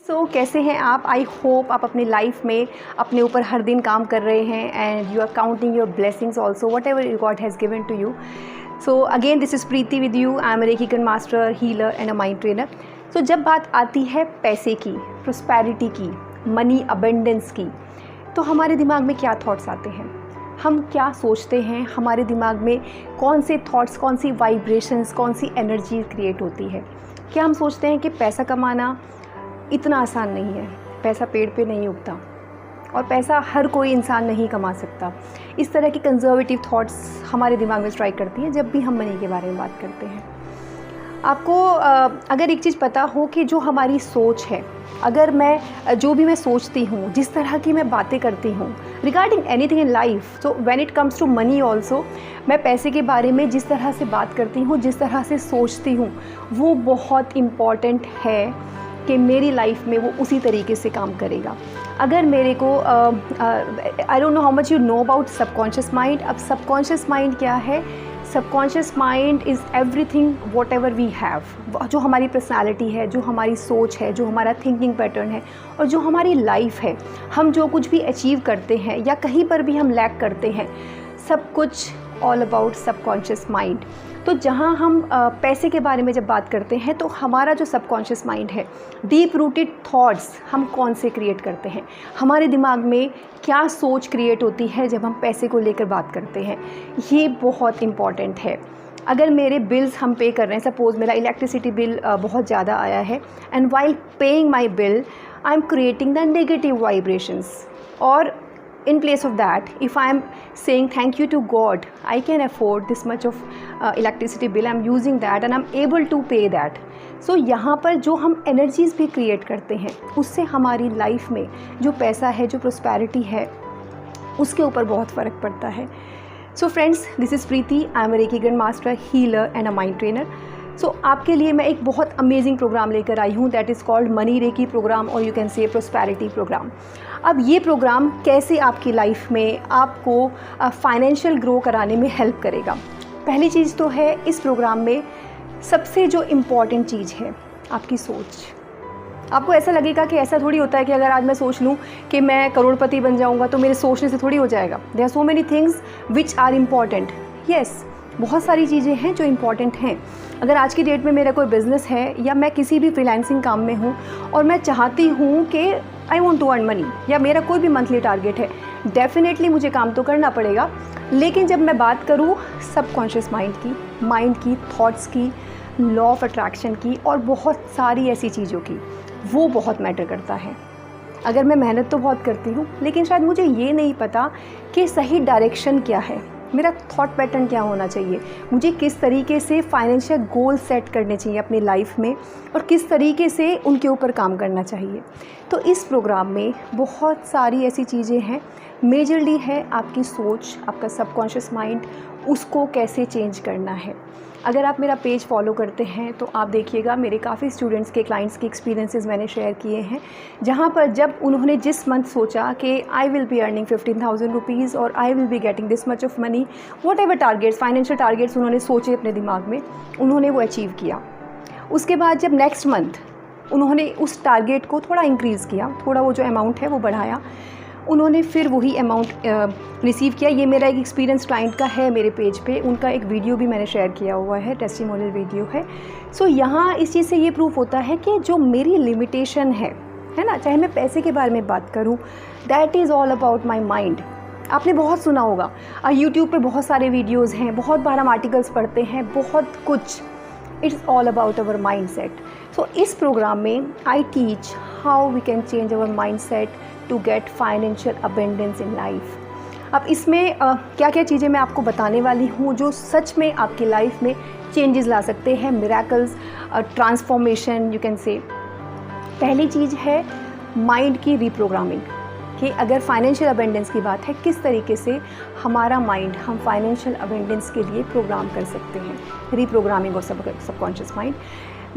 कैसे हैं आप? आई होप आप अपनी लाइफ में अपने ऊपर हर दिन काम कर रहे हैं and you are counting your blessings also, whatever God has given to you. So again this is Preeti with you. I am reiki master, healer and a mind trainer. So जब बात आती है पैसे की, प्रोस्पैरिटी की, money abundance की, तो हमारे दिमाग में क्या थॉट्स आते हैं, हम क्या सोचते हैं, हमारे दिमाग में कौन से थॉट्स, कौन सी वाइब्रेशंस, कौन सी एनर्जी क्रिएट होती है. क्या हम सोचते हैं कि पैसा कमाना इतना आसान नहीं है, पैसा पेड़ पे नहीं उगता और पैसा हर कोई इंसान नहीं कमा सकता. इस तरह की कंजर्वेटिव थॉट्स हमारे दिमाग में स्ट्राइक करती हैं जब भी हम मनी के बारे में बात करते हैं. आपको अगर एक चीज़ पता हो कि जो हमारी सोच है, अगर मैं जो भी मैं सोचती हूँ, जिस तरह की मैं बातें करती हूँ regarding anything in life, so when it comes to money also, मैं पैसे के बारे में जिस तरह से बात करती हूँ, जिस तरह से सोचती हूँ, वो बहुत इम्पॉर्टेंट है कि मेरी लाइफ में वो उसी तरीके से काम करेगा. अगर मेरे को I don't know how much you know about subconscious mind. अब सबकॉन्शियस माइंड क्या है? Subconscious mind is everything whatever we have. जो हमारी पर्सनैलिटी है, जो हमारी सोच है, जो हमारा थिंकिंग पैटर्न है और जो हमारी लाइफ है, हम जो कुछ भी अचीव करते हैं या कहीं पर भी हम लैक करते हैं, सब कुछ ऑल अबाउट सबकॉन्शियस माइंड. तो जहाँ हम पैसे के बारे में जब बात करते हैं तो हमारा जो सबकॉन्शियस माइंड है, डीप रूटेड थॉट्स हम कौन से क्रिएट करते हैं, हमारे दिमाग में क्या सोच क्रिएट होती है जब हम पैसे को लेकर बात करते हैं, ये बहुत इम्पॉर्टेंट है. अगर मेरे बिल्स हम पे कर रहे हैं, सपोज़ मेरा इलेक्ट्रिसिटी बिल बहुत ज़्यादा आया है and while paying my bill I am creating the negative vibrations. और in place of that, if I am saying thank you to God, I can afford this much of electricity bill, I am using that and I am able to pay that. So यहाँ पर जो हम energies भी create करते हैं, उससे हमारी life में जो पैसा है, जो prosperity है, उसके ऊपर बहुत फ़र्क पड़ता है. So friends, this is Preeti. I am a Reiki Grand Master, healer and a mind trainer. सो आपके लिए मैं एक बहुत अमेजिंग प्रोग्राम लेकर आई हूँ, that is called money reiki program और you can say prosperity program. अब ये प्रोग्राम कैसे आपकी लाइफ में आपको फाइनेंशियल ग्रो कराने में हेल्प करेगा. पहली चीज़ तो है, इस प्रोग्राम में सबसे जो इम्पॉर्टेंट चीज़ है आपकी सोच. आपको ऐसा लगेगा कि ऐसा थोड़ी होता है कि अगर आज मैं सोच लूँ कि मैं करोड़पति बन जाऊँगा तो मेरे सोचने से थोड़ी हो जाएगा. There are so many things which are important. Yes, बहुत सारी चीज़ें हैं जो इम्पॉर्टेंट हैं. अगर आज की डेट में मेरा कोई बिज़नेस है या मैं किसी भी फ्रीलांसिंग काम में हूँ और मैं चाहती हूँ कि I want to earn money, या मेरा कोई भी मंथली टारगेट है, डेफिनेटली मुझे काम तो करना पड़ेगा. लेकिन जब मैं बात करूँ सबकॉन्शियस माइंड की, थॉट्स की, लॉ ऑफ अट्रैक्शन की और बहुत सारी ऐसी चीज़ों की, वो बहुत मैटर करता है. अगर मैं मेहनत तो बहुत करती हूँ लेकिन शायद मुझे ये नहीं पता कि सही डायरेक्शन क्या है, मेरा थॉट पैटर्न क्या होना चाहिए, मुझे किस तरीके से फाइनेंशियल गोल सेट करने चाहिए अपनी लाइफ में और किस तरीके से उनके ऊपर काम करना चाहिए. तो इस प्रोग्राम में बहुत सारी ऐसी चीज़ें हैं. मेजरली है आपकी सोच, आपका सबकॉन्शियस माइंड, उसको कैसे चेंज करना है. अगर आप मेरा पेज फॉलो करते हैं तो आप देखिएगा मेरे काफ़ी स्टूडेंट्स के, क्लाइंट्स के एक्सपीरियंसेस मैंने शेयर किए हैं, जहाँ पर जब उन्होंने जिस मंथ सोचा कि I will be earning 15,000 rupees और I will be getting this much of money, whatever targets, financial targets उन्होंने सोचे अपने दिमाग में, उन्होंने वो अचीव किया. उसके बाद जब नेक्स्ट मंथ उन्होंने उस टारगेट को थोड़ा इंक्रीज़ किया, थोड़ा वो जो अमाउंट है वो बढ़ाया, उन्होंने फिर वही अमाउंट रिसीव किया. ये मेरा एक एक्सपीरियंस क्लाइंट का है मेरे पेज पे, उनका एक वीडियो भी मैंने शेयर किया हुआ है, टेस्टिमोनियल वीडियो है. सो यहाँ इस चीज़ से ये प्रूफ होता है कि जो मेरी लिमिटेशन है ना, चाहे मैं पैसे के बारे में बात करूँ, that is all about my mind. आपने बहुत सुना होगा, यूट्यूब पे बहुत सारे वीडियोज़ हैं, बहुत बार हम आर्टिकल्स पढ़ते हैं, बहुत कुछ. It's all about our mind set. So इस प्रोग्राम में I teach how we can change our mind set to get financial abundance in life. अब इसमें क्या क्या चीज़ें मैं आपको बताने वाली हूँ जो सच में आपकी लाइफ में चेंजेस ला सकते हैं, मिरेकल्स, ट्रांसफॉर्मेशन यू कैन से. पहली चीज़ है माइंड की रीप्रोग्रामिंग, कि अगर फाइनेंशियल अबेंडेंस की बात है, किस तरीके से हमारा माइंड हम फाइनेंशियल अबेंडेंस के लिए प्रोग्राम कर सकते हैं, reprogramming of subconscious mind.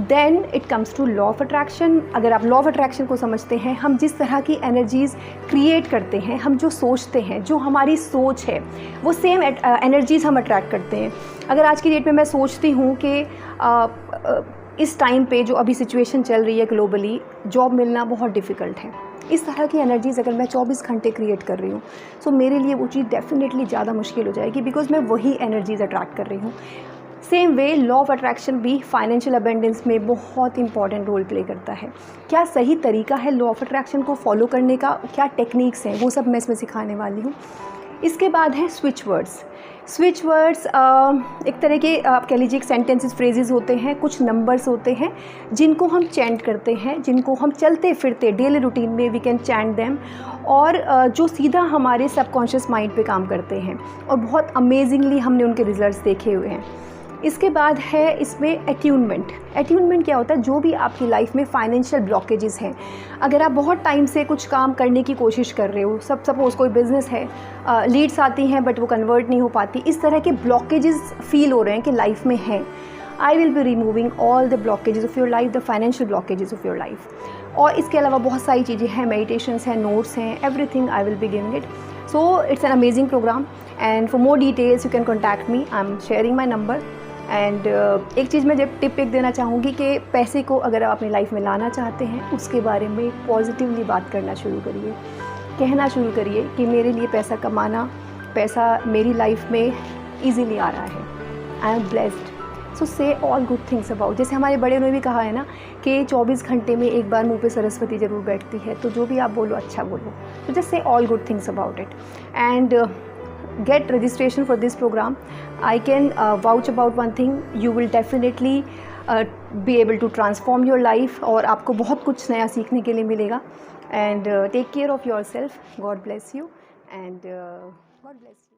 Then it comes to law of attraction. अगर आप लॉ ऑफ अट्रैक्शन को समझते हैं, हम जिस तरह की एनर्जीज़ क्रिएट करते हैं, हम जो सोचते हैं, जो हमारी सोच है, वो सेम एनर्जीज़ हम अट्रैक्ट करते हैं. अगर आज की डेट में मैं सोचती हूँ कि इस टाइम पे जो अभी सिचुएशन चल रही है ग्लोबली, जॉब मिलना बहुत डिफ़िकल्ट है। इस तरह की एनर्जीज़ अगर मैं 24 घंटे क्रिएट कर रही हूँ, सो मेरे लिए वो चीज़ डेफिनेटली ज़्यादा मुश्किल हो जाएगी, बिकॉज़ मैं वही एनर्जीज़ अट्रैक्ट कर रही हूँ। Same way law of attraction भी फाइनेंशियल अबेंडेंस में बहुत इंपॉर्टेंट रोल प्ले करता है। क्या सही तरीका है लॉ ऑफ अट्रैक्शन को फॉलो करने का, क्या टेक्निक्स हैं, वो सब मैं इसमें सिखाने वाली हूँ। इसके बाद है स्विच वर्ड्स। स्विच वर्ड्स एक तरह के आप कह लीजिए सेंटेंसेस, फ्रेजेस होते हैं, कुछ नंबर्स होते हैं जिनको हम चैंट करते हैं, जिनको हम चलते फिरते डेली रूटीन में वी कैन चैंट देम, और जो सीधा हमारे सबकॉन्शियस माइंड पे काम करते हैं, और बहुत अमेजिंगली हमने उनके रिजल्ट्स देखे हुए हैं। इसके बाद है इसमें अट्यूनमेंट। अट्यूनमेंट क्या होता है? जो भी आपकी लाइफ में फाइनेंशियल ब्लॉकेजेस हैं, अगर आप बहुत टाइम से कुछ काम करने की कोशिश कर रहे हो, सपोज़ कोई बिज़नेस है, लीड्स आती हैं बट वो कन्वर्ट नहीं हो पाती, इस तरह के ब्लॉकेजेस फील हो रहे हैं कि लाइफ में हैं, आई will B removing all the blockages of your life, the financial blockages of your life. और इसके अलावा बहुत सारी चीज़ें हैं, मेडिटेशंस हैं, नोट्स हैं, everything I will be giving it. So it's an amazing programme, and for more details you can contact me, I am sharing my number. And एक चीज़ मैं जब टिप एक देना चाहूँगी कि पैसे को अगर आप अपनी लाइफ में लाना चाहते हैं, उसके बारे में पॉजिटिवली बात करना शुरू करिए, कहना शुरू करिए कि मेरे लिए पैसा कमाना, पैसा मेरी लाइफ में ईजीली आ रहा है, आई एम ब्लेस्ड। सो से ऑल गुड थिंग्स अबाउट, जैसे हमारे बड़े ने भी कहा है ना कि 24 घंटे में एक बार मुंह पे सरस्वती ज़रूर बैठती है, तो जो भी आप बोलो अच्छा बोलो, तो just say all good things about it and get registration for this program. I can vouch about one thing, you will definitely be able to transform your life, और आपको बहुत कुछ नया सीखने के लिए मिलेगा। And take care of yourself. God bless you and God bless you.